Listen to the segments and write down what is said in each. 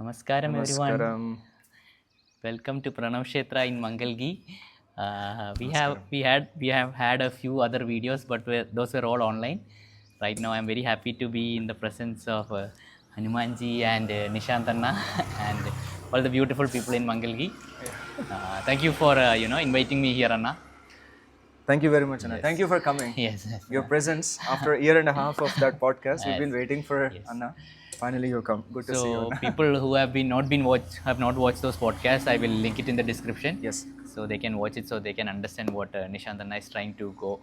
Namaskaram everyone. Namaskaram. Welcome to Pranavakshetra in Mangalgi. Namaskaram. We have had a few other videos, but those were all online. Right now, I'm very happy to be in the presence of Hanumanji and Nishant Anna and all the beautiful people in Mangalgi. Thank you for inviting me here, Anna. Thank you very much, Anna. Yes. Thank you for coming. Yes. Your presence after a year and a half of that podcast. We've been Yes. waiting for Yes. Anna. Finally, you come. Good to see you, So Anna. people who have not watched those podcasts, I will link it in the description. Yes. So they can watch it, so they can understand what Nishant Anna is trying to go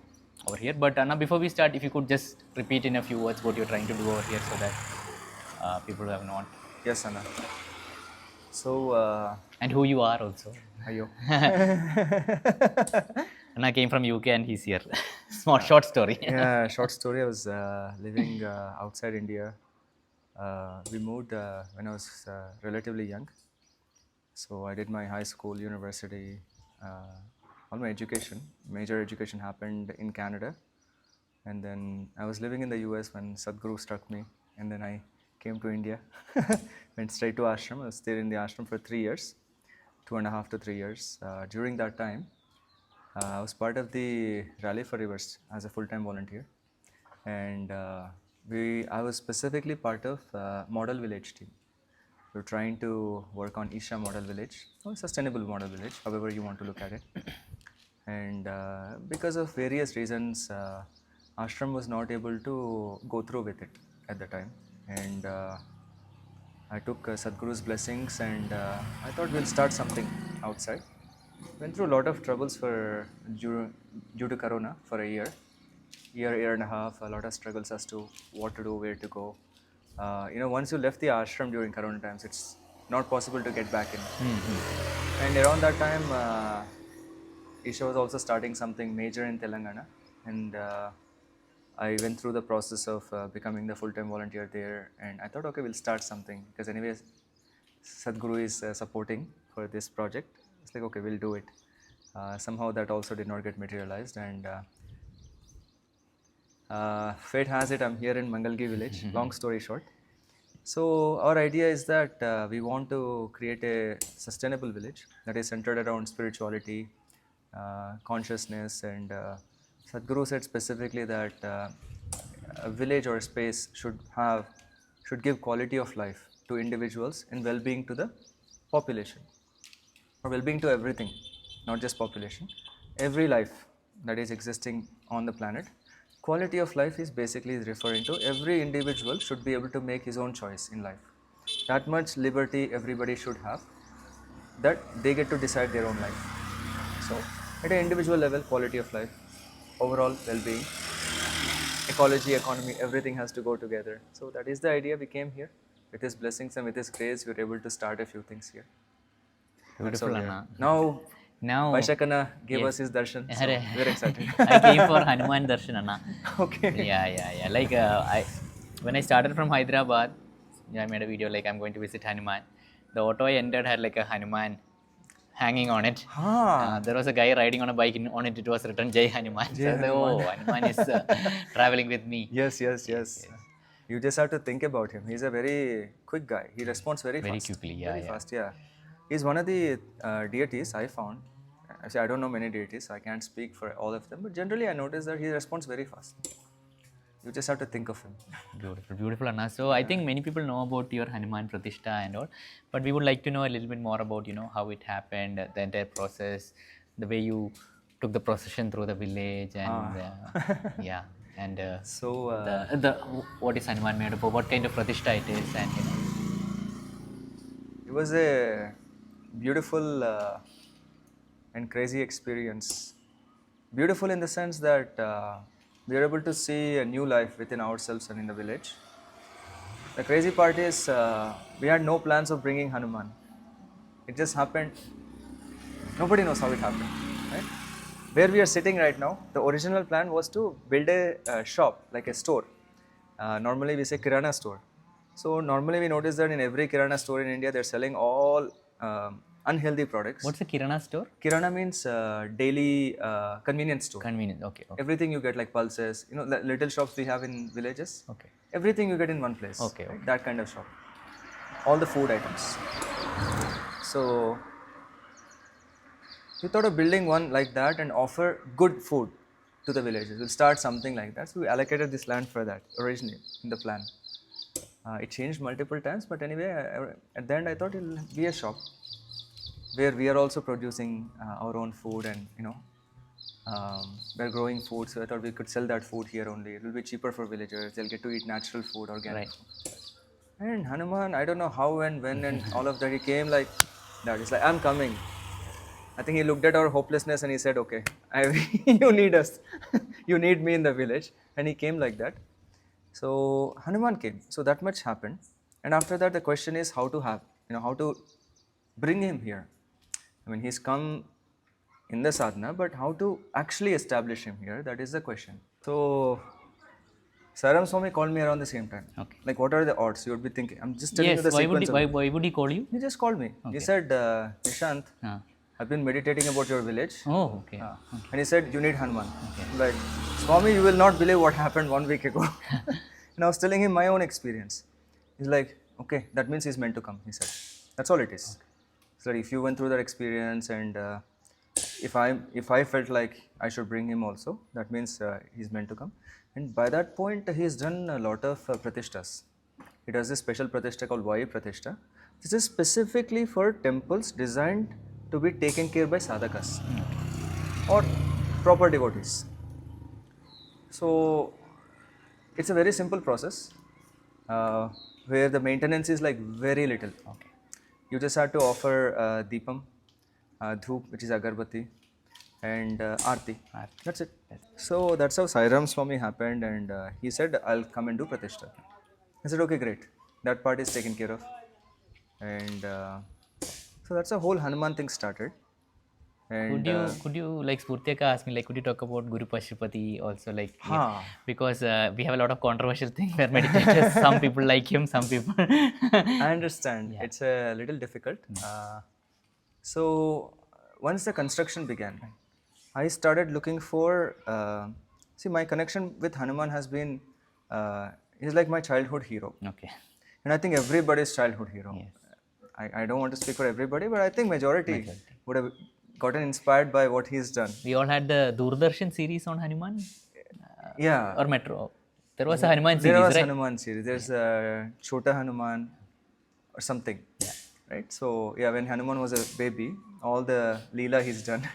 over here. But Anna, before we start, if you could just repeat in a few words what you're trying to do over here, so that people who have not, Yes, Anna. So, and who you are also. ayo. Anna came from UK and he's here. Short story. Yeah, short story. I was living outside India. We moved when I was relatively young. So I did my high school, university, all my education, major education happened in Canada. And then I was living in the US when Sadhguru struck me. And then I came to India, went straight to ashram. I was there in the ashram for 3 years, 2.5 to 3 years. During that time, I was part of the Rally for Rivers as a full-time volunteer. And I was specifically part of Model Village team. We're trying to work on Isha Model Village, or Sustainable Model Village, however you want to look at it. And because of various reasons, ashram was not able to go through with it at the time. And I took Sadhguru's blessings and I thought we'll start something outside. Went through a lot of troubles due to Corona for a year and a half, a lot of struggles as to what to do, where to go. Once you left the ashram during Corona times, it's not possible to get back in. Mm-hmm. And around that time, Isha was also starting something major in Telangana. And I went through the process of becoming the full-time volunteer there. And I thought, okay, we'll start something. Because anyways, Sadhguru is supporting for this project. It's like, okay, we'll do it. Somehow that also did not get materialized. And fate has it, I'm here in Mangalgi village, long story short. So our idea is that we want to create a sustainable village that is centered around spirituality, consciousness, and Sadhguru said specifically that a village or a space should give quality of life to individuals and well-being to the population, or well-being to everything, not just population, every life that is existing on the planet. Quality of life is basically referring to every individual should be able to make his own choice in life. That much liberty everybody should have, that they get to decide their own life. So at an individual level, quality of life, overall well-being, ecology, economy, everything has to go together. So that is the idea. We came here. With his blessings and with his grace, we were able to start a few things here. Beautiful, Anna. Now Vaisakh gave us his darshan, so we're excited. I came for Hanuman darshan, Anna. Okay. Yeah. Like when I started from Hyderabad, I made a video like I'm going to visit Hanuman. The auto I entered had like a Hanuman hanging on it. There was a guy riding on a bike. On it, it was written Jai Hanuman. Jai so Hanuman. Hanuman is traveling with me. Yes. You just have to think about him. He's a very quick guy. He responds very fast. Quickly, Very fast. He's one of the deities I found. Actually, I don't know many deities, so I can't speak for all of them. But generally, I noticed that he responds very fast. You just have to think of him. Beautiful, Anna. So I think many people know about your Hanuman Prathishta and all, but we would like to know a little bit more about how it happened, the entire process, the way you took the procession through the village, and and what is Hanuman made of, what kind of Prathishta it is, and It was a beautiful and crazy experience. Beautiful in the sense that we are able to see a new life within ourselves and in the village. The crazy part is we had no plans of bringing Hanuman. It just happened. Nobody knows how it happened. Right? Where we are sitting right now, the original plan was to build a shop, like a store. Normally we say Kirana store. So normally we notice that in every Kirana store in India, they're selling all unhealthy products. What's a Kirana store? Kirana means daily convenience store. Convenient, okay. Everything you get, like pulses, little shops we have in villages. Okay. Everything you get in one place. Okay. That kind of shop. all the food items. So we thought of building one like that and offer good food to the villagers. We'll start something like that. So we allocated this land for that originally in the plan. It changed multiple times, but anyway, at the end I thought it'll be a shop where we are also producing our own food, and we're growing food. So I thought we could sell that food here only. It will be cheaper for villagers. They'll get to eat natural food, organic food. And Hanuman, I don't know how and when and all of that, he came like that. He's like, I'm coming. I think he looked at our hopelessness and he said, okay, you need us. You need me in the village. And he came like that. So Hanuman came. So that much happened. And after that, the question is how to bring him here. I mean, he's come in the sadhana, but how to actually establish him here, that is the question. So Saram Swami called me around the same time. Okay. Like, what are the odds? You would be thinking, I'm just telling you Yes, the sequence. why would he call you? He just called me. He said, Nishant, I've been meditating about your village. Oh, okay. And he said, you need Hanuman. I'm like, Swami, you will not believe what happened 1 week ago. And I was telling him my own experience. He's like, okay, that means he's meant to come, he said. That's all it is. So if you went through that experience, and if I felt like I should bring him also, that means he's meant to come. And by that point, he's done a lot of Prathishtas. He does this special Prathishta called Prathishta. This is specifically for temples designed to be taken care by sadhakas or proper devotees. So it's a very simple process where the maintenance is like very little. Okay. You just have to offer deepam, dhoop, which is agarbatti, and arti. That's it. So that's how Sairam Swami happened, and he said, I'll come and do Prathishta. I said, okay, great. That part is taken care of. And so that's how whole Hanuman thing started. And could you like Spurtyaka asked me, like, could you talk about Guru Pashupathi also, like, because we have a lot of controversial things where meditators, some people like him, some people. I understand. It's a little difficult. So once the construction began, I started looking for, see, my connection with Hanuman has been, he's like my childhood hero. Okay. And I think everybody's childhood hero. Yes. I don't want to speak for everybody, but I think majority would have gotten inspired by what he's done. We all had the Doordarshan series on Hanuman. Yeah. Or Metro. There was a Hanuman series, There was right? Hanuman series. There's Chota Hanuman or something. Yeah. Right? So, yeah, when Hanuman was a baby, all the Leela he's done.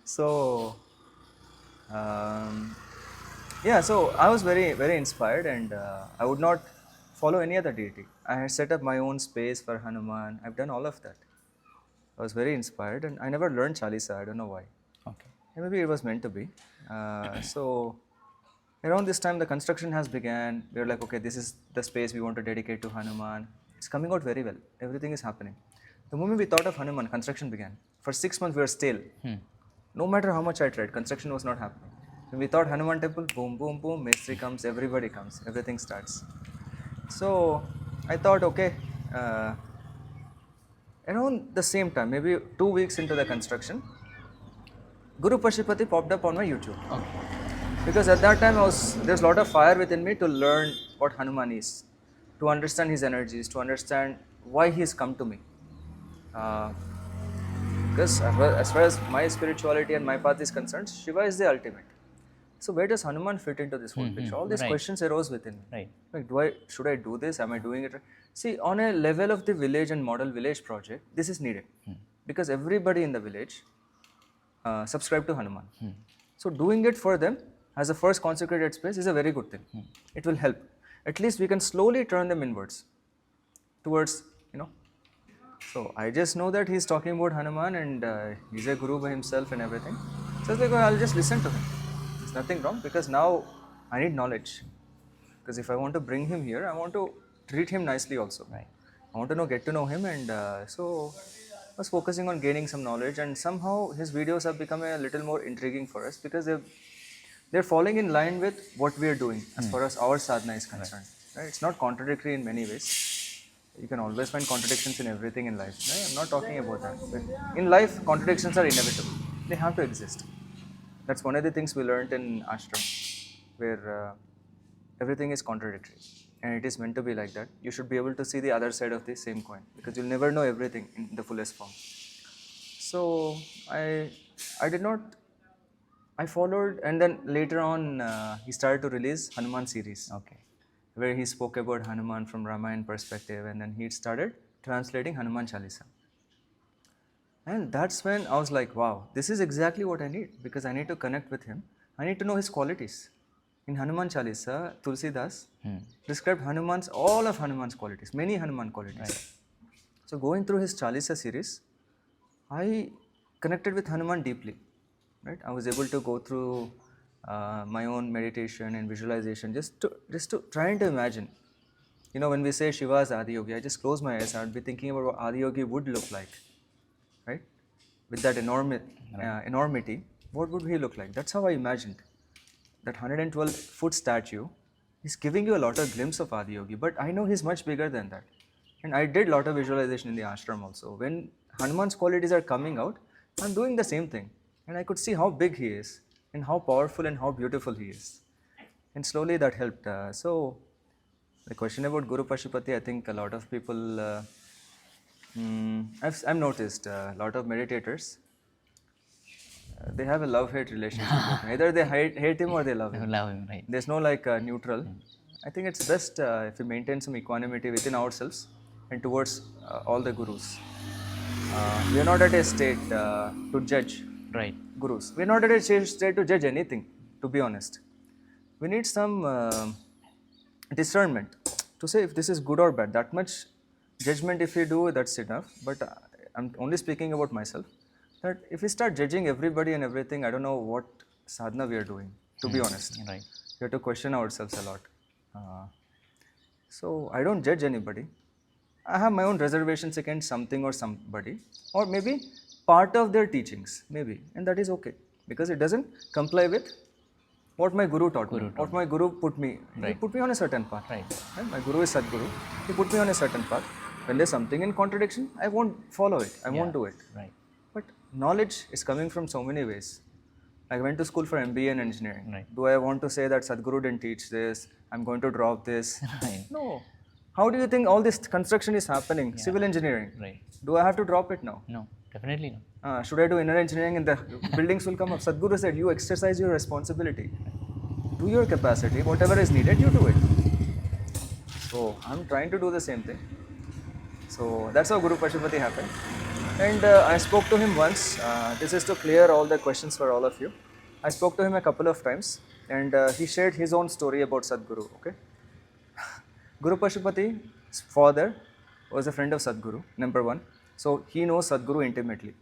So, yeah, so I was very, very inspired, and I would not follow any other deity. I had set up my own space for Hanuman. I've done all of that. I was very inspired, and I never learned Chalisa. I don't know why. Okay. Maybe it was meant to be. So around this time, the construction has began. We were like, okay, this is the space we want to dedicate to Hanuman. It's coming out very well. Everything is happening. The moment we thought of Hanuman, construction began. For 6 months, we were stale. No matter how much I tried, construction was not happening. When we thought Hanuman temple, boom, boom, boom, Mestri comes, everybody comes, everything starts. So I thought, okay, around the same time, maybe 2 weeks into the construction, Guru Pashupathi popped up on my YouTube. Okay. Because at that time, there's a lot of fire within me to learn what Hanuman is, to understand his energies, to understand why he's come to me. Because as far as my spirituality and my path is concerned, Shiva is the ultimate. So where does Hanuman fit into this whole picture? All these questions arose within me. Right. Like, should I do this? Am I doing it right? See, on a level of the village and model village project, this is needed. Because everybody in the village subscribe to Hanuman. So doing it for them as a first consecrated space is a very good thing. It will help. At least we can slowly turn them inwards towards, So I just know that he's talking about Hanuman, and he's a guru by himself and everything. So I was like, well, I'll just listen to him. There's nothing wrong, because now I need knowledge. Because if I want to bring him here, I want to treat him nicely also. Right. I want to get to know him, and so I was focusing on gaining some knowledge, and somehow his videos have become a little more intriguing for us, because they're falling in line with what we are doing as far as our sadhana is concerned. Right? It's not contradictory in many ways. You can always find contradictions in everything in life. Right? I'm not talking about that. But in life, contradictions are inevitable. They have to exist. That's one of the things we learned in ashram, where everything is contradictory. and it is meant to be like that. You should be able to see the other side of the same coin, because you'll never know everything in the fullest form. So I did not. I followed, and then later on, he started to release Hanuman series, Okay. where he spoke about Hanuman from Ramayana perspective, and then he started translating Hanuman Chalisa. And that's when I was like, wow, this is exactly what I need, because I need to connect with him. I need to know his qualities. In Hanuman Chalisa, Tulsidas described all of Hanuman's qualities, many Hanuman qualities. Right. So going through his Chalisa series, I connected with Hanuman deeply. Right? I was able to go through my own meditation and visualization, just to trying to imagine. You know, when we say Shiva's Adiyogi, I just close my eyes. I would be thinking about what Adiyogi would look like, right? With that enormity, what would he look like? That's how I imagined. That 112-foot statue is giving you a lot of glimpse of Adiyogi, but I know he's much bigger than that. And I did a lot of visualization in the ashram also. When Hanuman's qualities are coming out, I'm doing the same thing. And I could see how big he is, and how powerful and how beautiful he is. And slowly that helped. So the question about Guru Pashupathi, I think a lot of people, I've noticed a lot of meditators, they have a love-hate relationship with him. Either they hate him or they love him. Love him, right? There's no like neutral. I think it's best if we maintain some equanimity within ourselves and towards all the gurus. We are not at a state to judge Right. gurus. We are not at a state to judge anything, to be honest. We need some discernment to say if this is good or bad. That much judgment, if we do, that's enough. But I'm only speaking about myself. That if we start judging everybody and everything, I don't know what sadhana we are doing, to be honest. Right. We have to question ourselves a lot. So I don't judge anybody. I have my own reservations against something or somebody, or maybe part of their teachings, maybe, and that is okay, because it doesn't comply with what my guru taught me, what my guru put me. He put me on a certain path. Right. My guru is Sadhguru. He put me on a certain path. When there's something in contradiction, I won't follow it. I won't do it. Right. But knowledge is coming from so many ways. I went to school for MBA and engineering. Right. Do I want to say that Sadhguru didn't teach this? I'm going to drop this? Right. No. How do you think all this construction is happening? Civil engineering. Right. Do I have to drop it now? No, definitely no. Should I do inner engineering and the buildings will come up? Sadhguru said, you exercise your responsibility. To your capacity, whatever is needed, you do it. So I'm trying to do the same thing. So that's how Guru Pashupathi happened. And I spoke to him once. This is to clear all the questions for all of you. I spoke to him a couple of times, and he shared his own story about Sadhguru. Okay. Guru Pashupati's father was a friend of Sadhguru, number one. So he knows Sadhguru intimately.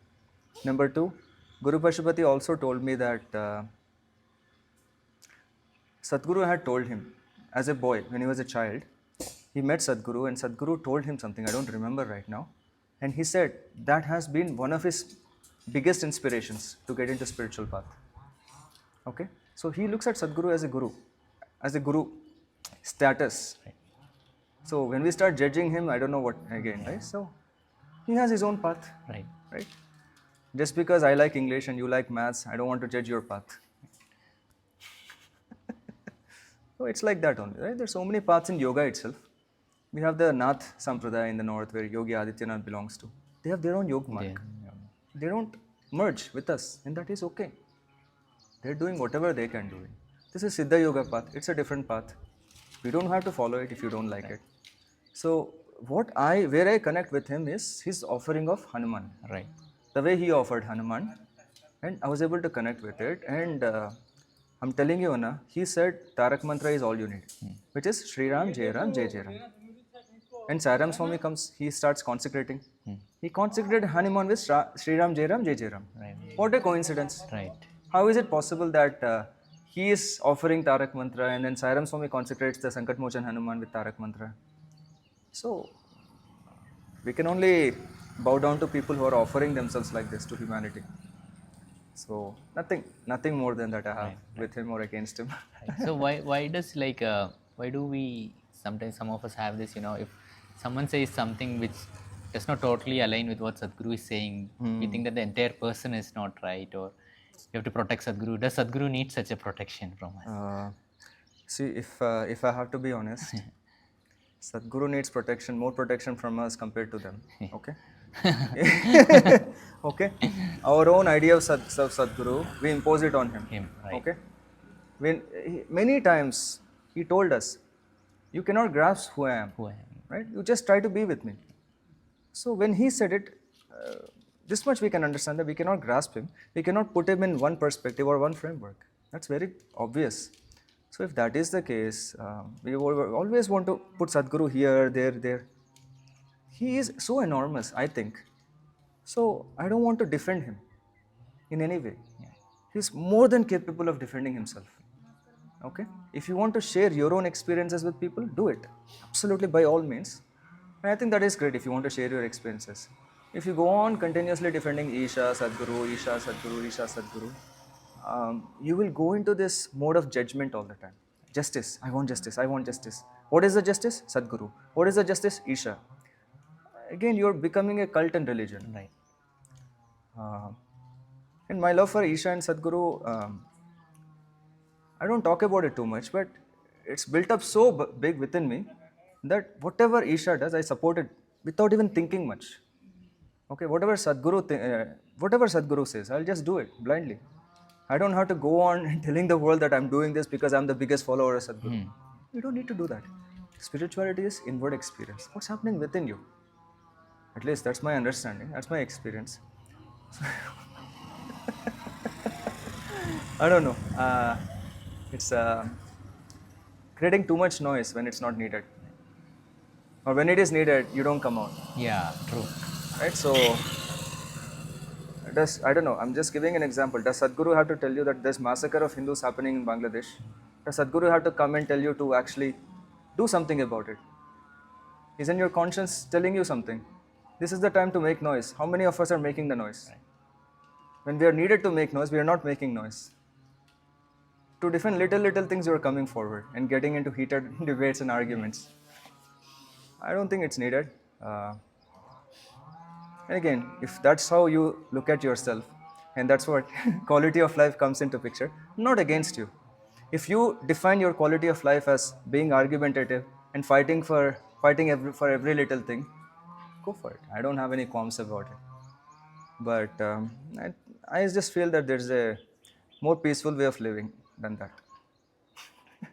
Number two, Guru Pashupati also told me that Sadhguru had told him as a boy, when he was a child, he met Sadhguru and Sadhguru told him something, I don't remember right now. And he said that has been one of his biggest inspirations to get into spiritual path. Okay. So he looks at Sadhguru as a guru status. Right. So when we start judging him, I don't know what again, right? So he has his own path. Right. Right? Just because I like English and you like maths, I don't want to judge your path. So it's like that only, right? There's so many paths in yoga itself. We have the Nath Sampradaya in the north where Yogi Adityanath belongs to. They have their own yoga mark. They don't merge with us, and that is okay. They're doing whatever they can do. This is Siddha Yoga path. It's a different path. We don't have to follow it if you don't like it. So where I connect with him is his offering of Hanuman. Right. The way he offered Hanuman, and I was able to connect with it. And I'm telling you, Anna, he said Tarak Mantra is all you need, which is Shri Ram, Jai Ram, Jai Jai Ram. And Sairam Swami comes, he starts consecrating. He consecrated Hanuman with Shri Ram, Jai Ram, Jai Jai Ram. Right. What a coincidence. Right. How is it possible that he is offering Tarak Mantra and then Sairam Swami consecrates the Sankat Mochan Hanuman with Tarak Mantra? So, we can only bow down to people who are offering themselves like this to humanity. So, nothing more than that I have with him or against him. Right. So why do we sometimes, some of us have this, if someone says something which does not totally align with what Sadhguru is saying, we think that the entire person is not right, or you have to protect Sadhguru. Does Sadhguru need such a protection from us? See, if I have to be honest, Sadhguru needs protection, more protection from us compared to them. Okay? Okay? Our own idea of Sadhguru, we impose it on him. Him, right. Okay? Many times he told us, you cannot grasp who I am. Who I am. Right? You just try to be with me. So when he said it, this much we can understand that we cannot grasp him. We cannot put him in one perspective or one framework. That's very obvious. So if that is the case, we always want to put Sadhguru here, there. He is so enormous, I think. So I don't want to defend him in any way. Yeah. He's more than capable of defending himself. Okay? If you want to share your own experiences with people, do it. Absolutely, by all means. And I think that is great if you want to share your experiences. If you go on continuously defending Isha, Sadhguru, Isha, Sadhguru, Isha, Sadhguru, you will go into this mode of judgment all the time. Justice, I want justice, I want justice. What is the justice? Sadhguru. What is the justice? Isha. Again, you're becoming a cult and religion. Right. And my love for Isha and Sadhguru, I don't talk about it too much, but it's built up so big within me that whatever Isha does, I support it without even thinking much. Okay, whatever Sadhguru says, I'll just do it blindly. I don't have to go on telling the world that I'm doing this because I'm the biggest follower of Sadhguru. You don't need to do that. Spirituality is inward experience. What's happening within you? At least that's my understanding, that's my experience. I don't know. It's creating too much noise when it's not needed. Or when it is needed, you don't come out. Yeah, true. Right? So, I don't know, I'm just giving an example. Does Sadhguru have to tell you that there's massacre of Hindus happening in Bangladesh? Does Sadhguru have to come and tell you to actually do something about it? Isn't your conscience telling you something? This is the time to make noise. How many of us are making the noise? When we are needed to make noise, we are not making noise. To defend little things, you are coming forward and getting into heated debates and arguments. I don't think it's needed. And again, if that's how you look at yourself, and that's what quality of life comes into picture, I'm not against you. If you define your quality of life as being argumentative and fighting for every little thing, go for it. I don't have any qualms about it. But I just feel that there's a more peaceful way of living than that.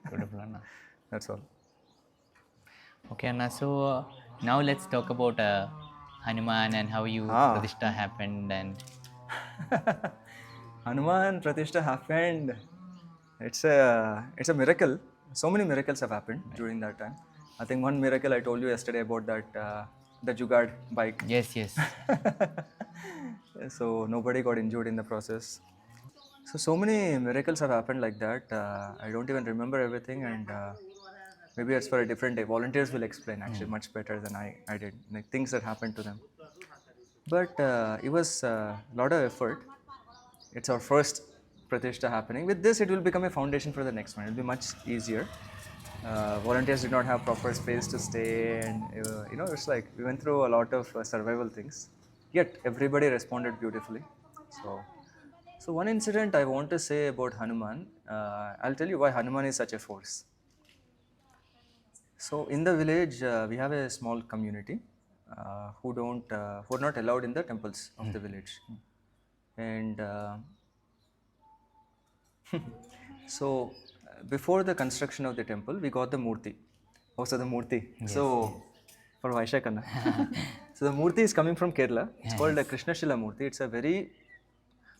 Beautiful, Anna. That's all. Okay, Anna. So now let's talk about Hanuman and how you Prathishta happened and. Hanuman Prathishta happened. It's a miracle. So many miracles have happened during that time. I think one miracle I told you yesterday about that the Jugaad bike. Yes. So nobody got injured in the process. So many miracles have happened like that. I don't even remember everything, and maybe it's for a different day. Volunteers will explain actually much better than I did. Like things that happened to them. But it was a lot of effort. It's our first Prathishta happening. With this, it will become a foundation for the next one. It will be much easier. Volunteers did not have proper space to stay, and it's like we went through a lot of survival things. Yet everybody responded beautifully. So one incident I want to say about Hanuman. I'll tell you why Hanuman is such a force. So in the village, we have a small community who are not allowed in the temples of the village, and so before the construction of the temple, we got the Moorthi. Also the Moorthi. Yes, for Vaisakh. So the Moorthi is coming from Kerala. It's called a Krishna Shila Moorthi. It's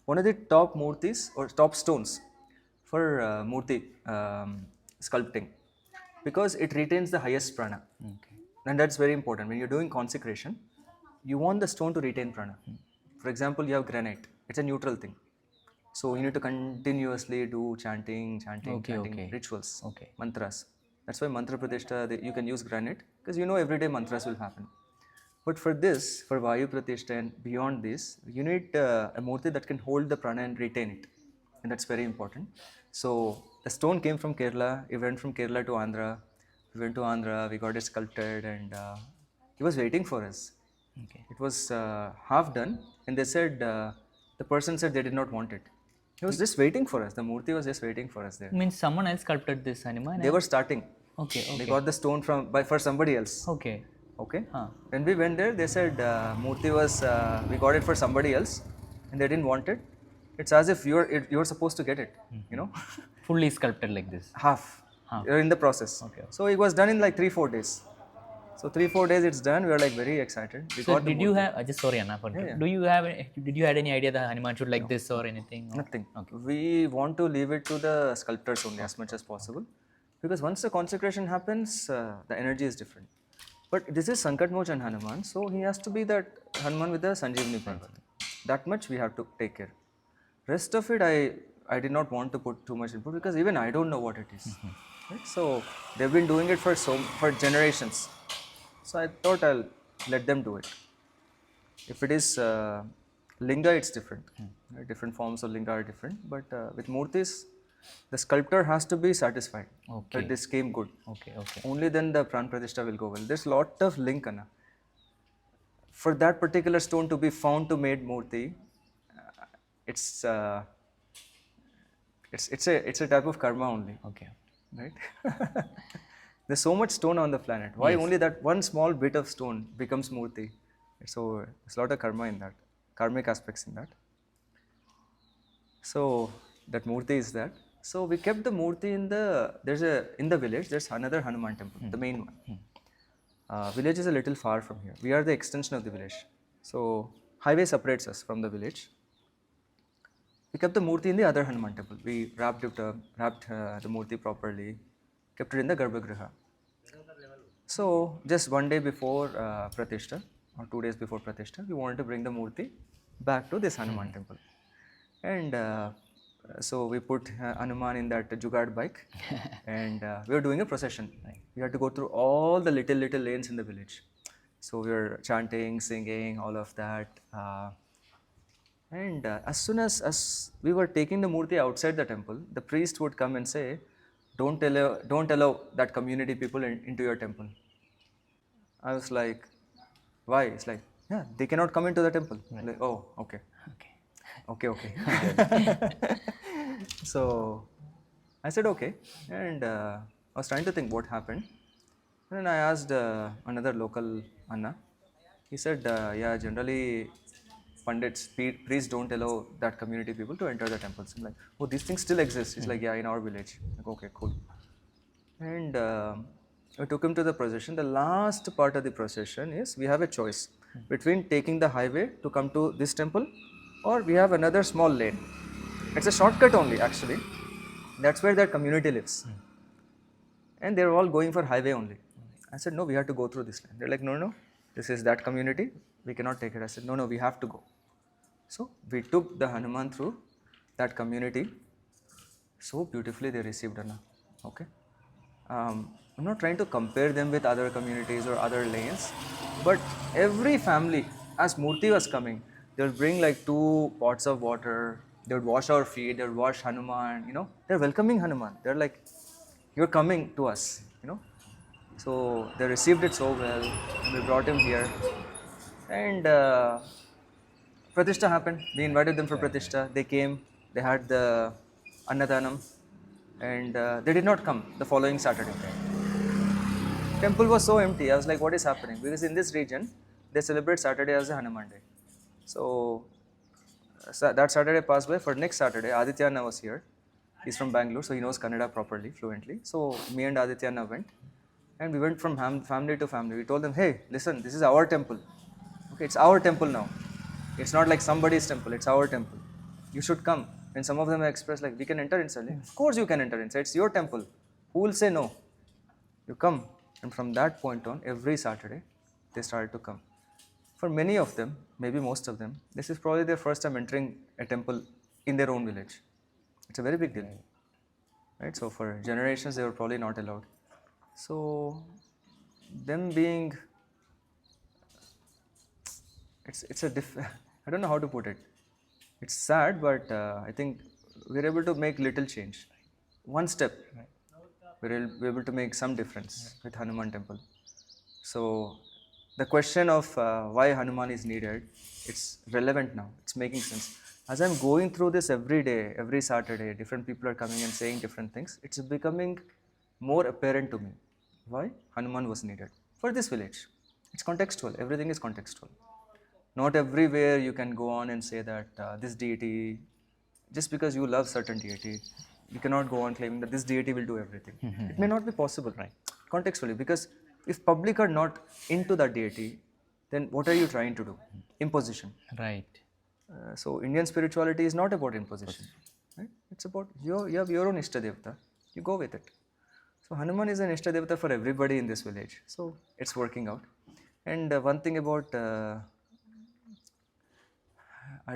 one of the top Moorthis or top stones for Moorthi sculpting, because it retains the highest prana. Okay. And that's very important. When you're doing consecration, you want the stone to retain prana. For example, you have granite. It's a neutral thing. So you need to continuously do chanting, rituals, mantras. That's why mantra pratishtha, you can use granite, because everyday mantras will happen. But for this, for Vayu pratishtha and beyond this, you need a Moorthi that can hold the prana and retain it. And that's very important. So the stone came from Kerala. It went from Kerala to Andhra. We went to Andhra, we got it sculpted, and he was waiting for us. Okay. It was half done, and they said, the person said they did not want it. He was just waiting for us. The Moorthi was just waiting for us there. Means someone else sculpted this Hanuman? They were starting. Okay, They okay. got the stone for somebody else. Okay. Okay. Huh. When we went there, they said Moorthi was we got it for somebody else, and they didn't want it. It's as if you're supposed to get it. You know, Fully sculpted like this. half. Huh. You're in the process. Okay. So it was done in like 3-4 days. So 3-4 days it's done. We were like very excited. We So got the did you Moorthi. have, just sorry Anna, for Yeah. do you have, did you had any idea that Hanuman should like this or anything? Or? Nothing. Okay. We want to leave it to the sculptors only as much as possible, because once the consecration happens, the energy is different. But this is Sankat Mochan Hanuman, so he has to be that Hanuman with the Sanjeevani Parvat. That much we have to take care. Rest of it, I did not want to put too much input, because even I don't know what it is. Right? So they've been doing it for generations. So I thought I'll let them do it. If it is linga, it's different. Right? Different forms of linga are different. But with murtis, the sculptor has to be satisfied that this came good. Okay, okay. Only then the pran pratishtha will go well. There's a lot of link, Anna. For that particular stone to be found to made murti, it's a type of karma only. Okay. Right? There's so much stone on the planet. Why only that one small bit of stone becomes murti? So there's a lot of karma in that, karmic aspects in that. So that murti is that. So we kept the murti in the village. There's another Hanuman temple, the main one. Village is a little far from here. We are the extension of the village. So highway separates us from the village. We kept the murti in the other Hanuman temple. We wrapped the murti properly, kept it in the Garbhagriha. So just one day before Prathishta, or 2 days before Prathishta, we wanted to bring the murti back to this Hanuman temple. And so we put Hanuman in that Jugaad bike, and we were doing a procession. We had to go through all the little lanes in the village. So we were chanting, singing, all of that. And as soon as we were taking the murti outside the temple, the priest would come and say, don't allow that community people into your temple. I was like, why? It's like, yeah, they cannot come into the temple. Like, oh, okay. Okay. So I said, okay. And I was trying to think what happened. And then I asked another local Anna. He said, yeah, generally Pundits, priests don't allow that community people to enter the temples. I'm like, oh, these things still exist. He's like, yeah, in our village. Like, okay, cool. And I took him to the procession. The last part of the procession is we have a choice between taking the highway to come to this temple, or we have another small lane. It's a shortcut only, actually. That's where that community lives. And they're all going for highway only. I said, no, we have to go through this lane. They're like, no, this is that community. We cannot take it. I said, no, we have to go. So we took the Hanuman through that community. So beautifully they received Anna. Okay. I'm not trying to compare them with other communities or other lanes, but every family, as Moorthi was coming, they would bring like 2 pots of water. They would wash our feet. They would wash Hanuman. They're welcoming Hanuman. They're like, you're coming to us. So they received it so well. And we brought him here, and Prathishta happened. We invited them for Prathishta. They came. They had the Annadanam, and they did not come the following Saturday. Temple was so empty. I was like, what is happening? Because in this region, they celebrate Saturday as a Hanuman Day. So that Saturday passed by. For next Saturday, Adityanna was here. He's from Bangalore, so he knows Kannada properly, fluently. So me and Adityanna went, and we went from family to family. We told them, hey, listen, this is our temple. Okay, it's our temple now. It's not like somebody's temple. It's our temple. You should come. And some of them expressed like, we can enter inside. Of course you can enter inside. It's your temple. Who will say no? You come. And from that point on, every Saturday, they started to come. For many of them, maybe most of them, this is probably their first time entering a temple in their own village. It's a very big deal. Right? So for generations, they were probably not allowed. So them being, I don't know how to put it. It's sad, but I think we're able to make little change. One step, we're able to make some difference with Hanuman temple. So the question of why Hanuman is needed, it's relevant now. It's making sense. As I'm going through this every day, every Saturday, different people are coming and saying different things. It's becoming more apparent to me. Why? Hanuman was needed for this village. It's contextual. Everything is contextual. Not everywhere you can go on and say that this deity, just because you love certain deity, you cannot go on claiming that this deity will do everything. It may not be possible, Right. contextually, because if public are not into that deity, then what are you trying to do? Imposition. Right. So Indian spirituality is not about imposition, right? It's about you have your own Ishtadevata, you go with it. So Hanuman is an Ishtadevata for everybody in this village. So it's working out. And one thing about, I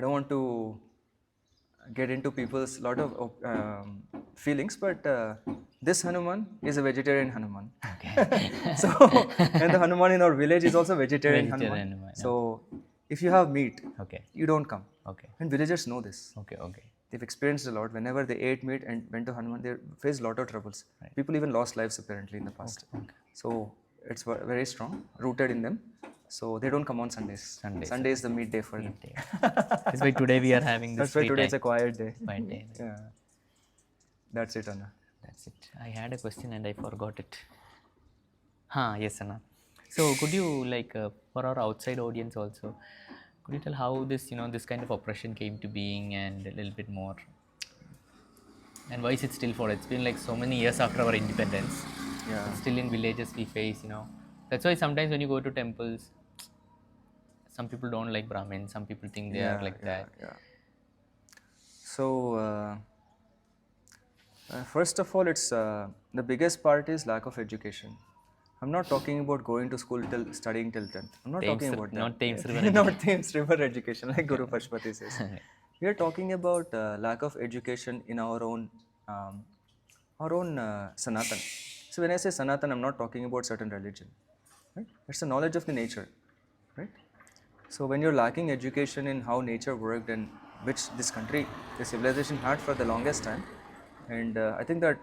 don't want to get into people's lot of feelings, but this Hanuman is a vegetarian Hanuman. Okay. So, and the Hanuman in our village is also vegetarian, Vegetarian Hanuman. Hanuman, So, if you have meat, Okay. you don't come. Okay. And villagers know this. Okay. Okay. They've experienced a lot. Whenever they ate meat and went to Hanuman, they faced a lot of troubles. People even lost lives apparently in the past. So, it's very strong, rooted in them. So, they don't come on Sundays. Sunday is the meat day for them. That's why today we are having this That's why free today time. it's a quiet day. Quiet day. Yeah. That's it, Anna. That's it. I had a question and I forgot it. Yes, Anna. So could you for our outside audience also, could you tell how this this kind of oppression came to being and a little bit more? And why is it still for? It's been like so many years after our independence. Yeah. Still in villages we face, That's why sometimes when you go to temples, some people don't like Brahmins, some people think they are like that. Yeah. So, first of all, it's the biggest part is lack of education. I'm not talking about going to school till studying till 10th. I'm not talking about that. Not Thames River. Not Thames River education, like Guru Pashupathi says. We are talking about lack of education in our own Sanatan. So when I say Sanatan, I'm not talking about certain religion. Right? It's the knowledge of the nature. Right? So when you're lacking education in how nature worked and which this country, the civilization had for the longest time, and I think that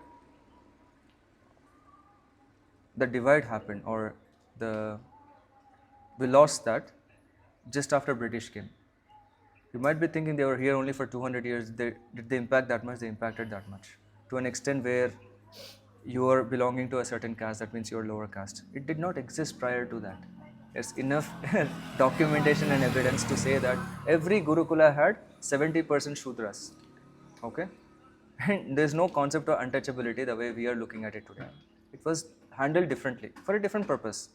the divide happened, or we lost that just after British came. You might be thinking they were here only for 200 years. Did they impact that much? They impacted that much. To an extent where you are belonging to a certain caste, that means you're lower caste. It did not exist prior to that. There's enough documentation and evidence to say that every Gurukula had 70% Shudras. Okay? And there's no concept of untouchability the way we are looking at it today. It was handled differently for a different purpose.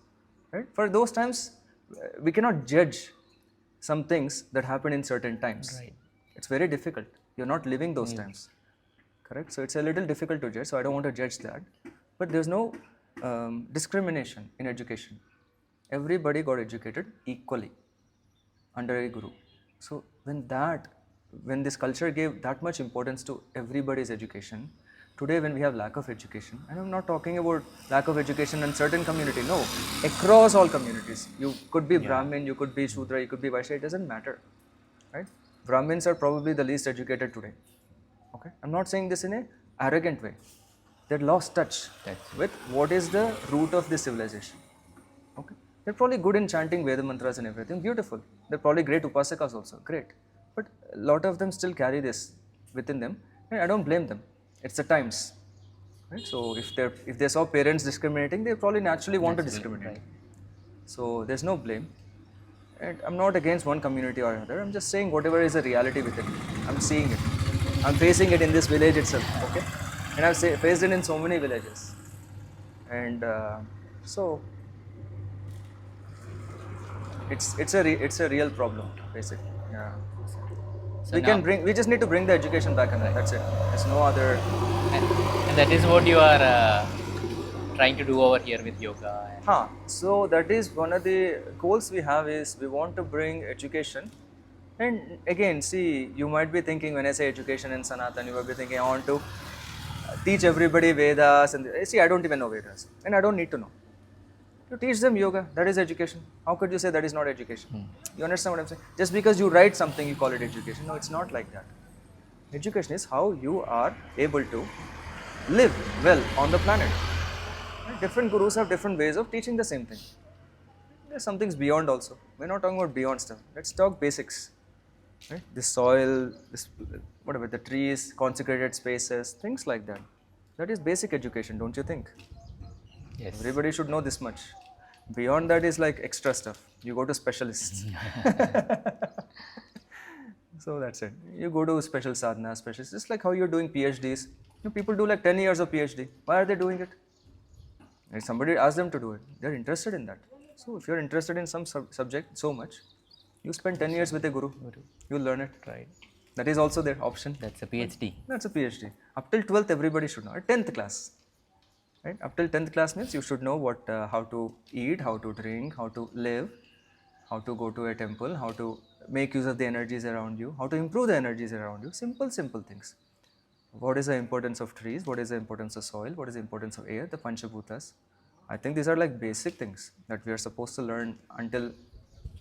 Right? For those times, we cannot judge some things that happen in certain times. Right. It's very difficult. You're not living those times. Correct? So it's a little difficult to judge. So I don't want to judge that. But there's no discrimination in education. Everybody got educated equally under a guru. So when this culture gave that much importance to everybody's education, today when we have lack of education, and I'm not talking about lack of education in certain community, no, across all communities. You could be Brahmin, you could be Shudra, you could be Vaisakh, it doesn't matter, right? Brahmins are probably the least educated today, okay? I'm not saying this in an arrogant way. They lost touch with what is the root of this civilization, okay? They're probably good in chanting Veda mantras and everything, beautiful. They're probably great upasakas also, great. But a lot of them still carry this within them, and I don't blame them. It's the times, right? So if they saw parents discriminating, they probably naturally want to discriminate. Right. So there's no blame, and I'm not against one community or another. I'm just saying whatever is the reality with it. I'm seeing it. I'm facing it in this village itself. Okay, and I've faced it in so many villages, and so it's a real problem basically. Yeah. So we just need to bring the education back, and that's it. There's no other. And that is what you are trying to do over here with yoga. So that is one of the goals we have, is we want to bring education. And again, see, you might be thinking when I say education in Sanatan, you might be thinking I want to teach everybody Vedas. And see, I don't even know Vedas, and I don't need to know. You teach them yoga, that is education. How could you say that is not education? You understand what I'm saying? Just because you write something, you call it education. No, it's not like that. Education is how you are able to live well on the planet. Different gurus have different ways of teaching the same thing. There's some things beyond also. We're not talking about beyond stuff. Let's talk basics. Right? The soil, whatever, the trees, consecrated spaces, things like that. That is basic education, don't you think? Yes. Everybody should know this much. Beyond that is like extra stuff. You go to specialists. So that's it. You go to special sadhana, specialists. Just like how you're doing PhDs. People do like 10 years of PhD. Why are they doing it? And somebody asks them to do it. They're interested in that. So if you're interested in some subject so much, you spend 10 years with a guru. You'll learn it. Right. That is also their option. That's a PhD. That's a PhD. Up till 12th, everybody should know. 10th class. Right? Up till 10th class means you should know what, how to eat, how to drink, how to live, how to go to a temple, how to make use of the energies around you, how to improve the energies around you. Simple, simple things. What is the importance of trees? What is the importance of soil? What is the importance of air? The Panchabhutas. I think these are like basic things that we are supposed to learn until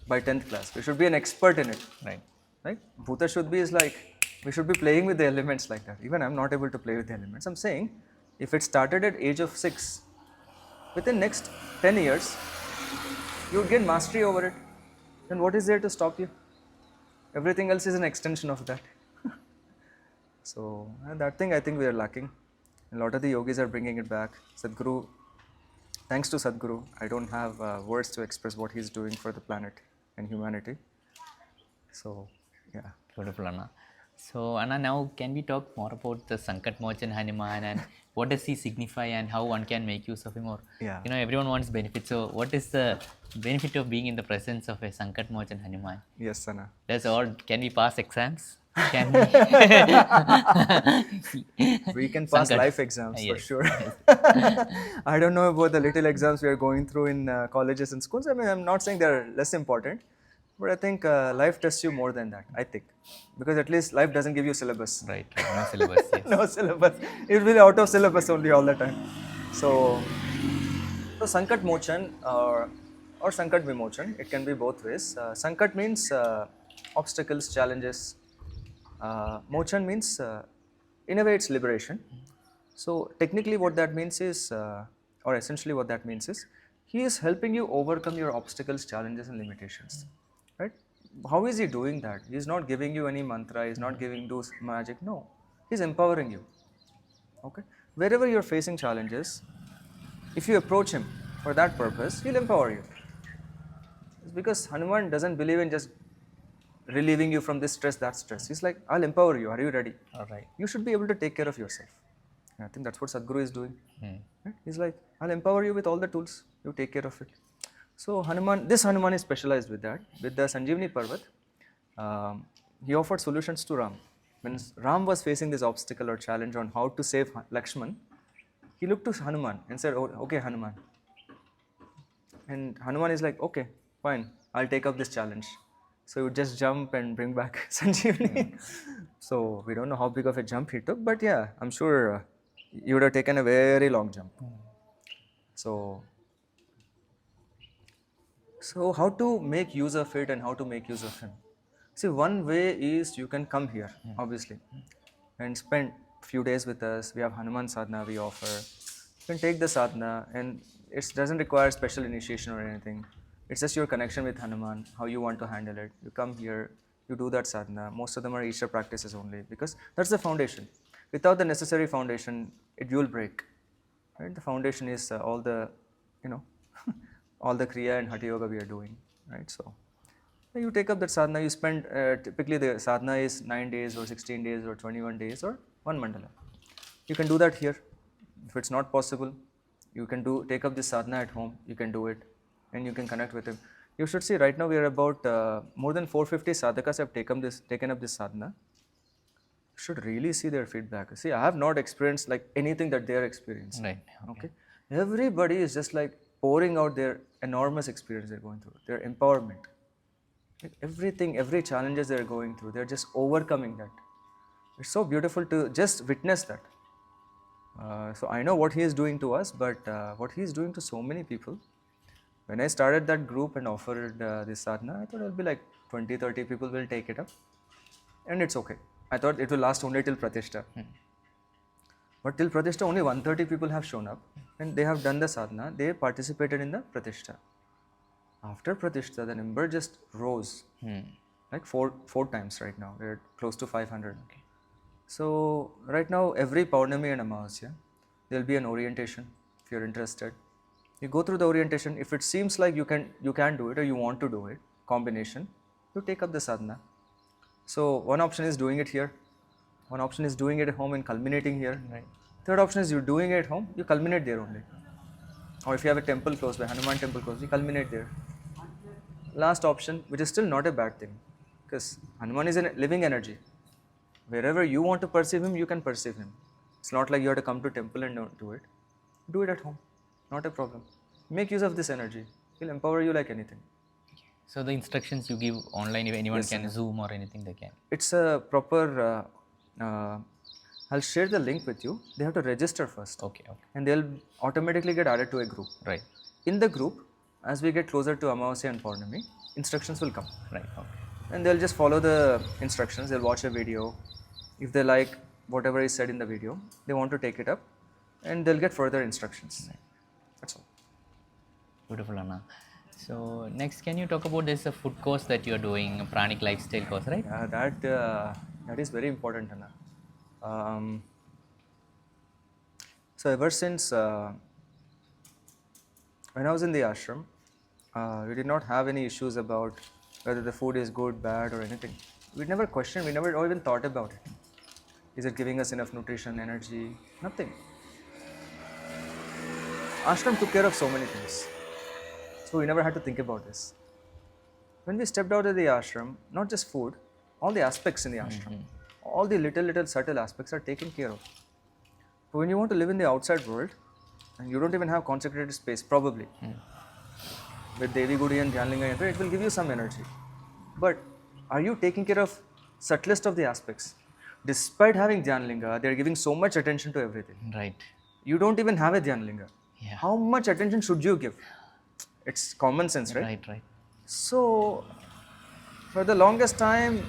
by 10th class. We should be an expert in it. Right. Right? Bhuta Shuddhi is like, we should be playing with the elements like that. Even I'm not able to play with the elements. I'm saying, if it started at age of 6, within next 10 years, you would gain mastery over it. Then what is there to stop you? Everything else is an extension of that. So, that thing I think we are lacking. A lot of the yogis are bringing it back. Sadhguru, thanks to Sadhguru, I don't have words to express what he's doing for the planet and humanity. So, yeah. Beautiful, Anna. So, Anna, now can we talk more about the Sankat Mochan Hanuman and what does he signify and how one can make use of him? Or, Yeah. Everyone wants benefit. So, what is the benefit of being in the presence of a Sankat Mochan Hanuman? Yes, Sana. That's all. Can we pass exams? Can we? We can pass Sankat. life exams for Yes. sure. I don't know about the little exams we are going through in colleges and schools. I mean, I'm not saying they're less important, but I think life tests you more than that, I think. Because at least life doesn't give you syllabus. Right. No syllabus. Yes. No syllabus. It will be out of syllabus only all the time. So Sankat Mochan or Sankat Vimochan, it can be both ways. Sankat means obstacles, challenges. Mochan means, in a way, it's liberation. So technically what that means is, or essentially what that means is, he is helping you overcome your obstacles, challenges and limitations. Right? How is he doing that? He is not giving you any mantra, he is not giving those magic, no. He is empowering you. Okay? Wherever you are facing challenges, if you approach him for that purpose, he'll empower you. It's because Hanuman doesn't believe in just relieving you from this stress, that stress. He's like, I'll empower you. Are you ready? All right. You should be able to take care of yourself. And I think that's what Sadhguru is doing. Right? He's like, I'll empower you with all the tools. You take care of it. So this Hanuman is specialized with that. With the Sanjeevani Parvat, he offered solutions to Ram. When Ram was facing this obstacle or challenge on how to save Lakshman, he looked to Hanuman and said, oh, okay, Hanuman. And Hanuman is like, okay, fine, I'll take up this challenge. So he would just jump and bring back Sanjeevani. So we don't know how big of a jump he took, but yeah, I'm sure he would have taken a very long jump. So how to make use of it and how to make use of him? See, one way is you can come here, obviously, and spend a few days with us. We have Hanuman Sadhana we offer. You can take the sadhana and it doesn't require special initiation or anything. It's just your connection with Hanuman, how you want to handle it. You come here, you do that sadhana. Most of them are Isha practices only because that's the foundation. Without the necessary foundation, it will break. Right? The foundation is all the, all the Kriya and Hatha Yoga we are doing. Right? So you take up that sadhana, you spend, typically the sadhana is 9 days or 16 days or 21 days or 1 mandala. You can do that here. If it's not possible, you can take up this sadhana at home, you can do it. And you can connect with him. You should see right now we are about more than 450 sadhakas have taken up this sadhana. You should really see their feedback. See, I have not experienced like anything that they are experiencing. Right. Okay. Everybody is just like pouring out their enormous experience they're going through, their empowerment. Like everything, every challenges they're going through, they're just overcoming that. It's so beautiful to just witness that. So I know what he is doing to us, but what he is doing to so many people. When I started that group and offered this sadhana, I thought it will be like 20-30 people will take it up. And it's okay. I thought it will last only till Prathishta. But till Prathishta, only 130 people have shown up. And they have done the sadhana. They participated in the Prathishta. After Prathishta, the number just rose. Like four times right now. We're close to 500. Okay. So right now, every Paurnami and Amavasya, there will be an orientation if you're interested. You go through the orientation. If it seems like you can do it or you want to do it, combination, you take up the sadhana. So one option is doing it here. One option is doing it at home and culminating here. Right. Third option is you're doing it at home, you culminate there only. Or if you have a temple close by, Hanuman temple close, you culminate there. Last option, which is still not a bad thing, because Hanuman is a living energy. Wherever you want to perceive him, you can perceive him. It's not like you have to come to temple and don't do it. Do it at home, not a problem. Make use of this energy. He'll empower you like anything. So the instructions you give online, if anyone Yes, can Zoom or anything, they can. It's a proper, I'll share the link with you. They have to register first. Okay. And they'll automatically get added to a group. Right. In the group, as we get closer to Amavasya and Purnami, instructions will come. Right. Okay. And they'll just follow the instructions. They'll watch a video. If they like whatever is said in the video, they want to take it up, and they'll get further instructions. Right. That's all. Beautiful, Anna. So next, can you talk about this food course that you are doing, a Pranic lifestyle course, right? Yeah, that is very important, Anna. So ever since when I was in the ashram, we did not have any issues about whether the food is good, bad, or anything. We never questioned. We never even thought about it. Is it giving us enough nutrition, energy? Nothing. Ashram took care of so many things. So we never had to think about this. When we stepped out of the ashram, not just food, all the aspects in the ashram, all the little subtle aspects are taken care of. But when you want to live in the outside world, and you don't even have consecrated space, probably, with Devi Gudi and Dhyanlinga, it will give you some energy. But are you taking care of subtlest of the aspects? Despite having Dhyanlinga, they are giving so much attention to everything. Right. You don't even have a Dhyanlinga. Yeah. How much attention should you give? It's common sense, right? Right. So, for the longest time,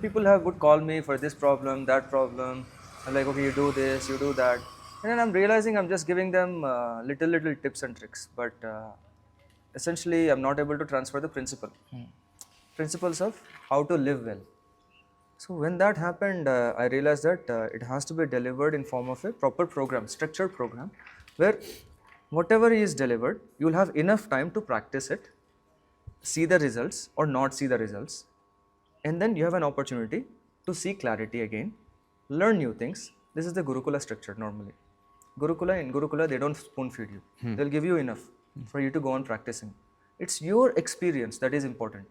people would call me for this problem, that problem. I'm like, okay, you do this, you do that. And then I'm realizing I'm just giving them little tips and tricks. But essentially, I'm not able to transfer the principles of how to live well. So when that happened, I realized that it has to be delivered in form of a proper program, structured program, where whatever is delivered, you will have enough time to practice it, see the results or not see the results, and then you have an opportunity to see clarity again, learn new things. This is the Gurukula structure normally. In Gurukula, they don't spoon feed you. They'll give you enough for you to go on practicing. It's your experience that is important.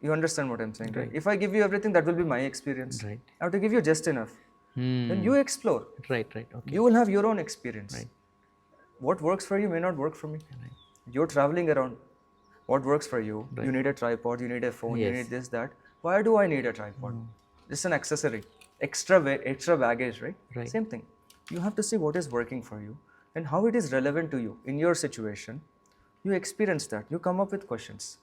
You understand what I'm saying, right? If I give you everything, that will be my experience. Right. I have to give you just enough. Then you explore. Right. Okay. You will have your own experience. Right. What works for you may not work for me. Right. You're traveling around. What works for you? Right. You need a tripod, you need a phone, you Yes. need this, that. Why do I need a tripod? Just an accessory. Extra baggage, right? Right. Same thing. You have to see what is working for you and how it is relevant to you in your situation. You experience that. You come up with questions.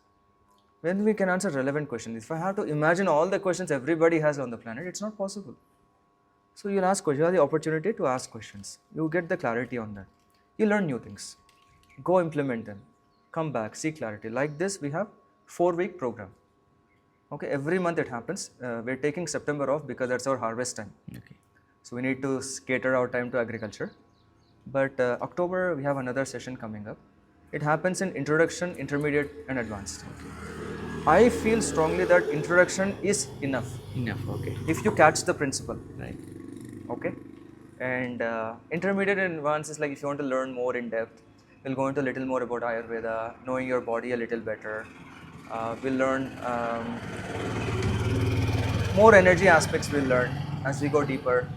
When we can answer relevant questions, if I have to imagine all the questions everybody has on the planet, it's not possible. So you'll ask questions. You have the opportunity to ask questions. You get the clarity on that. You learn new things. Go implement them. Come back, see clarity. Like this, we have 4-week program. Okay, every month it happens. We're taking September off because that's our harvest time. Okay. So we need to cater our time to agriculture. But October, we have another session coming up. It happens in introduction, intermediate, and advanced. I feel strongly that introduction is enough. Okay. If you catch the principle. Right. Okay. And intermediate and advanced is like if you want to learn more in depth, we'll go into a little more about Ayurveda, knowing your body a little better. We'll learn more energy aspects. We'll learn as we go deeper.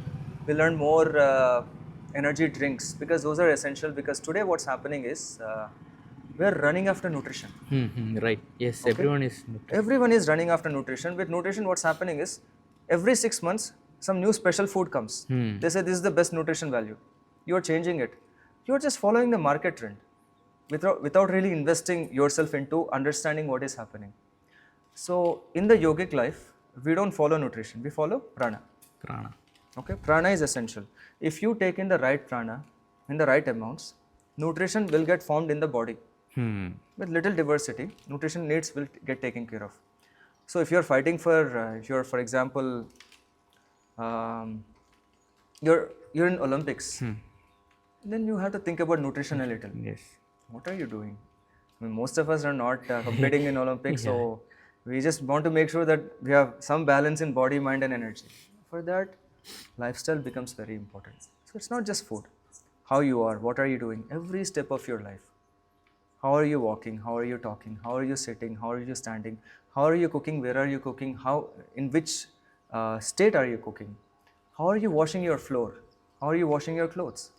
We'll learn more energy drinks because those are essential. Because today, what's happening is we're running after nutrition. Right. Yes. Okay. Everyone is running after nutrition. With nutrition, what's happening is every 6 months, some new special food comes. They say this is the best nutrition value. You're changing it. You're just following the market trend without really investing yourself into understanding what is happening. So in the yogic life, we don't follow nutrition. We follow prana. Okay, prana is essential. If you take in the right prana in the right amounts, nutrition will get formed in the body. With little diversity, nutrition needs will get taken care of. So if you're fighting for, for example, you're in Olympics, then you have to think about nutrition a little. Yes. What are you doing? I mean, most of us are not competing in Olympics, so we just want to make sure that we have some balance in body, mind, and energy. For that, lifestyle becomes very important. So it's not just food. How you are, what are you doing, every step of your life. How are you walking? How are you talking? How are you sitting? How are you standing? How are you cooking? Where are you cooking? How, in which state are you cooking? How are you washing your floor? How are you washing your clothes?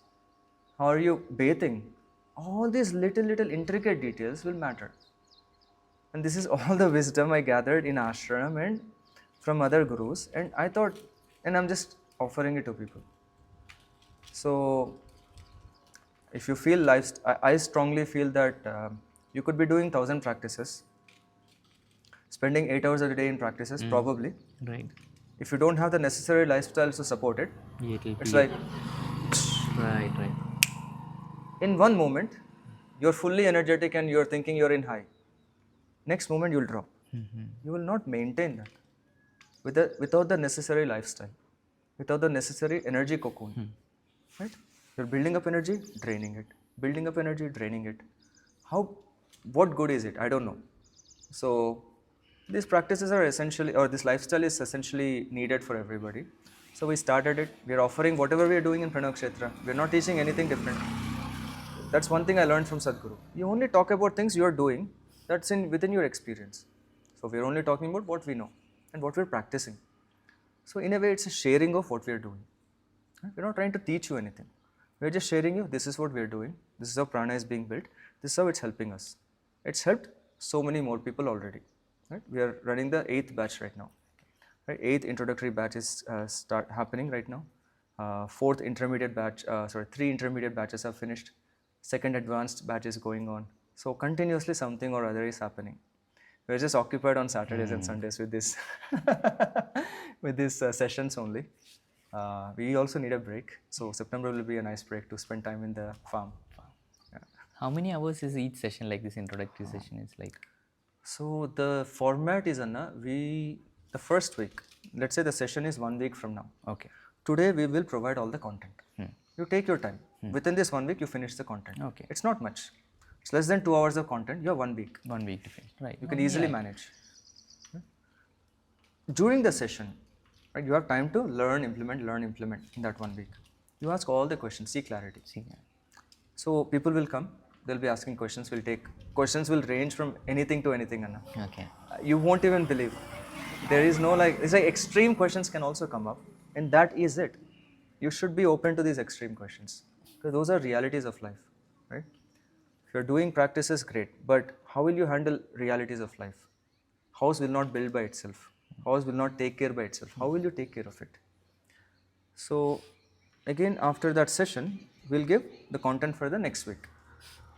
How are you bathing? All these little intricate details will matter. And this is all the wisdom I gathered in ashram and from other gurus. And I thought, and I'm just offering it to people. So, if you feel I strongly feel that you could be doing 1,000 practices, spending 8 hours a day in practices, probably. Right. If you don't have the necessary lifestyle to support it, it's like, right. in one moment, you're fully energetic and you're thinking you're in high. Next moment, you'll drop. You will not maintain that without the necessary lifestyle, without the necessary energy cocoon. Right? You're building up energy, draining it. Building up energy, draining it. What good is it? I don't know. So, these practices are essentially, or this lifestyle is essentially needed for everybody. So, we started it. We are offering whatever we are doing in Pranavakshetra. We are not teaching anything different. That's one thing I learned from Sadhguru. You only talk about things you are doing that's within your experience. So, we are only talking about what we know and what we are practicing. So, in a way, it's a sharing of what we are doing. We're not trying to teach you anything. We're just sharing you, this is what we're doing, this is how prana is being built, this is how it's helping us. It's helped so many more people already. Right? We are running the 8th batch right now. Right? 8th introductory batch is start happening right now. 4th intermediate batch, 3 intermediate batches are finished. 2nd advanced batch is going on. So continuously something or other is happening. We're just occupied on Saturdays and Sundays with this, with these sessions only. We also need a break. So September will be a nice break to spend time in the farm. Yeah. How many hours is each session, like this introductory session is like? So the format is, the first week, let's say the session is 1 week from now. Okay. Today we will provide all the content. You take your time. Within this 1 week, you finish the content. Okay. It's not much. It's less than 2 hours of content. You have 1 week. 1 week to finish. Right. You can easily manage. During the session, right, you have time to learn, implement in that 1 week. You ask all the questions, see clarity. So people will come, they'll be asking questions, questions will range from anything to anything, Anna. Okay. You won't even believe. There is no it's like extreme questions can also come up, and that is it. You should be open to these extreme questions, because those are realities of life, right? If you're doing practices, great, but how will you handle realities of life? House will not build by itself. House will not take care by itself. How will you take care of it? So, again, after that session, we'll give the content for the next week.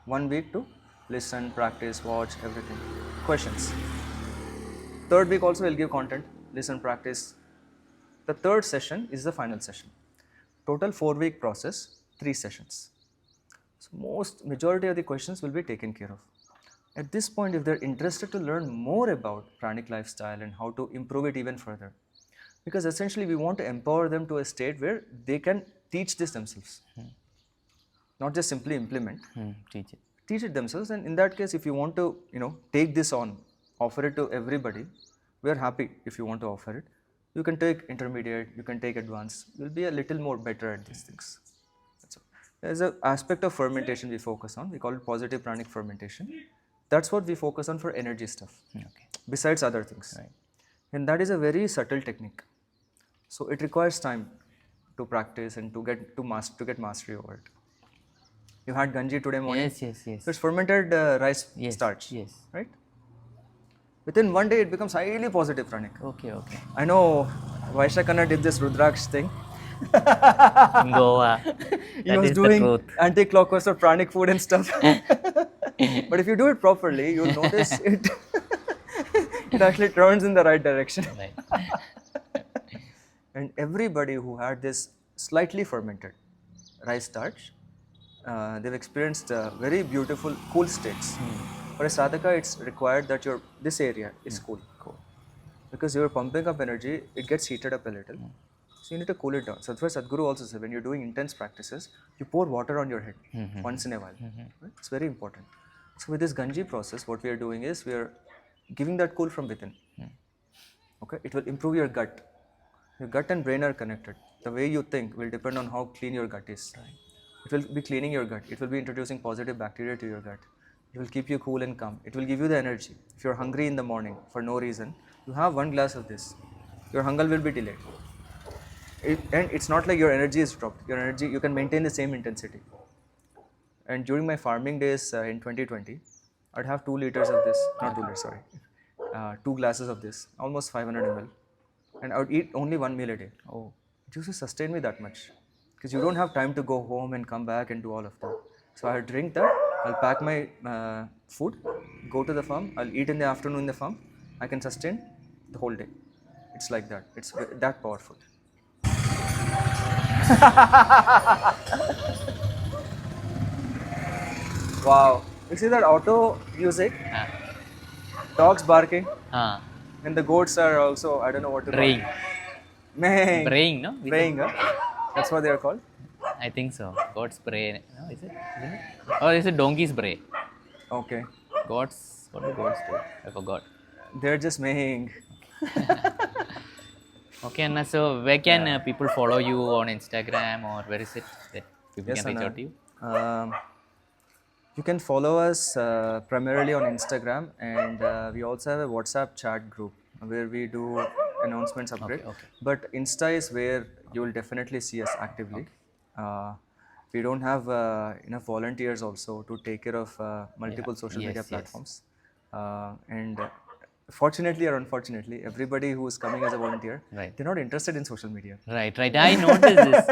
1 week to listen, practice, watch, everything. Questions. 3rd week also we'll give content, listen, practice. The 3rd session is the final session. Total 4-week process, 3 sessions. So, majority of the questions will be taken care of. At this point, if they're interested to learn more about pranic lifestyle and how to improve it even further, because essentially we want to empower them to a state where they can teach this themselves, not just simply implement, teach it themselves. And in that case, if you want to, take this on, offer it to everybody, we are happy if you want to offer it. You can take intermediate, you can take advanced, you'll be a little more better at these things. That's all. There's an aspect of fermentation we focus on, we call it positive pranic fermentation. That's what we focus on for energy stuff, besides other things. Right. And that is a very subtle technique. So it requires time to practice and to get mastery over it. You had ganji today morning. Yes. So it's fermented rice starch. Yes. Right? Within 1 day, it becomes highly positive pranic. Okay. I know Vaisakh did this Rudraksh thing. In Goa. He was doing anti-clockwise of pranic food and stuff. But if you do it properly, you'll notice it actually turns in the right direction. Right. And everybody who had this slightly fermented rice starch, they've experienced very beautiful cool states. For a sadhaka, it's required that this area is cool. Because you're pumping up energy, it gets heated up a little. So you need to cool it down. So that's why Sadhguru also said, when you're doing intense practices, you pour water on your head once in a while. Right? It's very important. So with this Ganji process, what we are doing is we are giving that cool from within. Okay, it will improve your gut. Your gut and brain are connected. The way you think will depend on how clean your gut is. It will be cleaning your gut. It will be introducing positive bacteria to your gut. It will keep you cool and calm. It will give you the energy. If you're hungry in the morning for no reason, you have one glass of this. Your hunger will be delayed. And it's not like your energy is dropped. Your energy, you can maintain the same intensity. And during my farming days in 2020, I'd have 2 liters of this, not 2 liters, sorry, 2 glasses of this, almost 500 ml. And I would eat only 1 meal a day. Oh. It used to sustain me that much. Because you don't have time to go home and come back and do all of that. So I'll drink that, I'll pack my food, go to the farm, I'll eat in the afternoon in the farm, I can sustain the whole day. It's like that. It's that powerful. Wow. You see that auto music? Dogs barking. And the goats are also, I don't know what to Braying. call it. Braying, no? Braying, huh? That's what they are called? I think so. Goats bray. No, is it? Isn't it? Or is it donkeys bray? Okay. Goats, what do goats do? I forgot. They're just maying. Okay, Anna. So, where can people follow you on Instagram, or where is it that people can reach out to you? You can follow us primarily on Instagram, and we also have a WhatsApp chat group where we do announcements upgrade. Okay. But Insta is where you will definitely see us actively. We don't have enough volunteers also to take care of multiple social media platforms. And fortunately or unfortunately, everybody who is coming as a volunteer, they're not interested in social media. Right. I noticed this.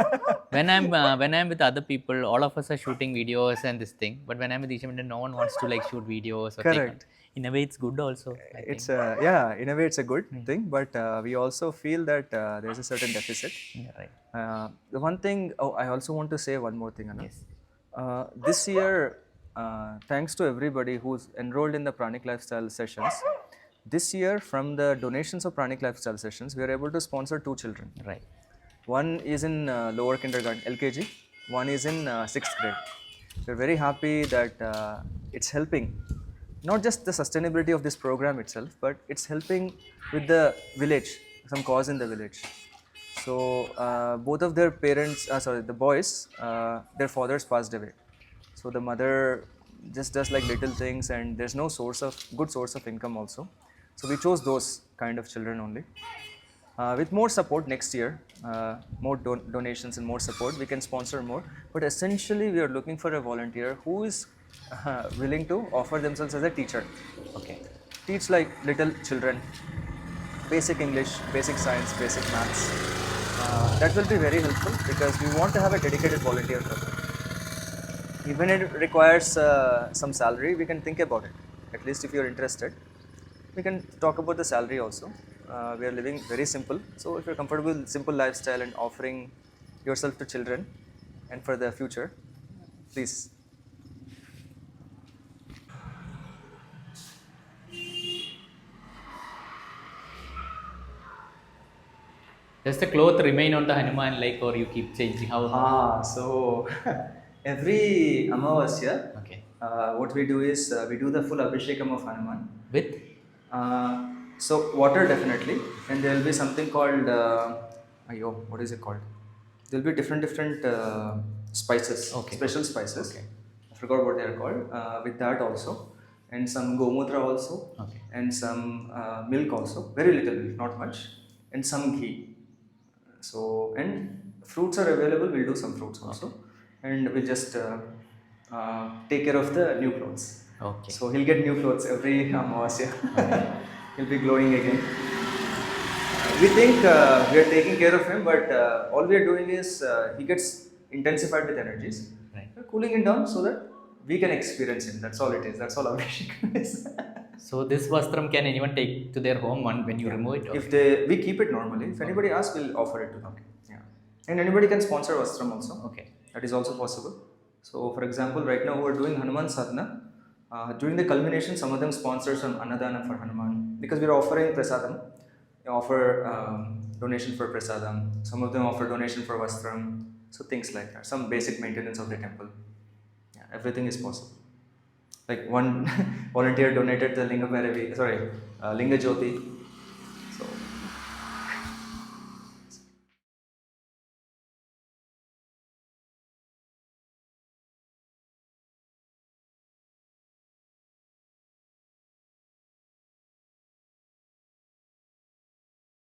When I'm with other people, all of us are shooting videos and this thing. But when I'm with Ishamita, no one wants to like shoot videos or Correct. In a way, it's good also. It's in a way it's a good thing, but we also feel that there's a certain deficit. The one thing, I also want to say one more thing, Anna. Yes. This year, thanks to everybody who's enrolled in the Pranic lifestyle sessions, this year from the donations of Pranic lifestyle sessions, we are able to sponsor 2 children. Right. One is in lower kindergarten, LKG. One is in 6th grade. We're very happy that it's helping. Not just the sustainability of this program itself, but it's helping with the village, some cause in the village. So both of their parents, the boys, their fathers passed away. So the mother just does like little things, and there's no good source of income also. So we chose those kind of children only. With more support next year, more donations and more support, we can sponsor more. But essentially, we are looking for a volunteer who is willing to offer themselves as a teacher. Okay. Teach like little children, basic English, basic science, basic maths. That will be very helpful because we want to have a dedicated volunteer for them. Even if it requires some salary, we can think about it. At least if you're interested, we can talk about the salary also. We are living very simple. So if you're comfortable with simple lifestyle and offering yourself to children and for the future, please. Does the cloth remain on the Hanuman like, or you keep changing? How? So every Amavasya, what we do is we do the full Abhishekam of Hanuman. With? So water definitely, and there will be something called, what is it called? There will be different spices, special spices. I forgot what they are called. With that also, and some gomutra also, and some milk also, very little milk, not much, and some ghee. So, and fruits are available, we'll do some fruits also, and we'll just take care of the new clothes. So he'll get new clothes every Amavasya. He'll be glowing again. We think we are taking care of him, but all we are doing is he gets intensified with energies. We're cooling him down so that we can experience him. That's all it is. That's all Abhishekam is. So this vastram can anyone take to their home when you remove it? If we keep it normally. If anybody asks, we'll offer it to them. And anybody can sponsor vastram also. That is also possible. So for example, right now we're doing Hanuman Sadhana. During the culmination, some of them sponsor some Annadana for Hanuman because we're offering prasadam. They offer donation for prasadam. Some of them offer donation for vastram. So things like that. Some basic maintenance of the temple. Yeah, everything is possible. Like one volunteer donated the Linga Bhairavi, Linga Jyoti,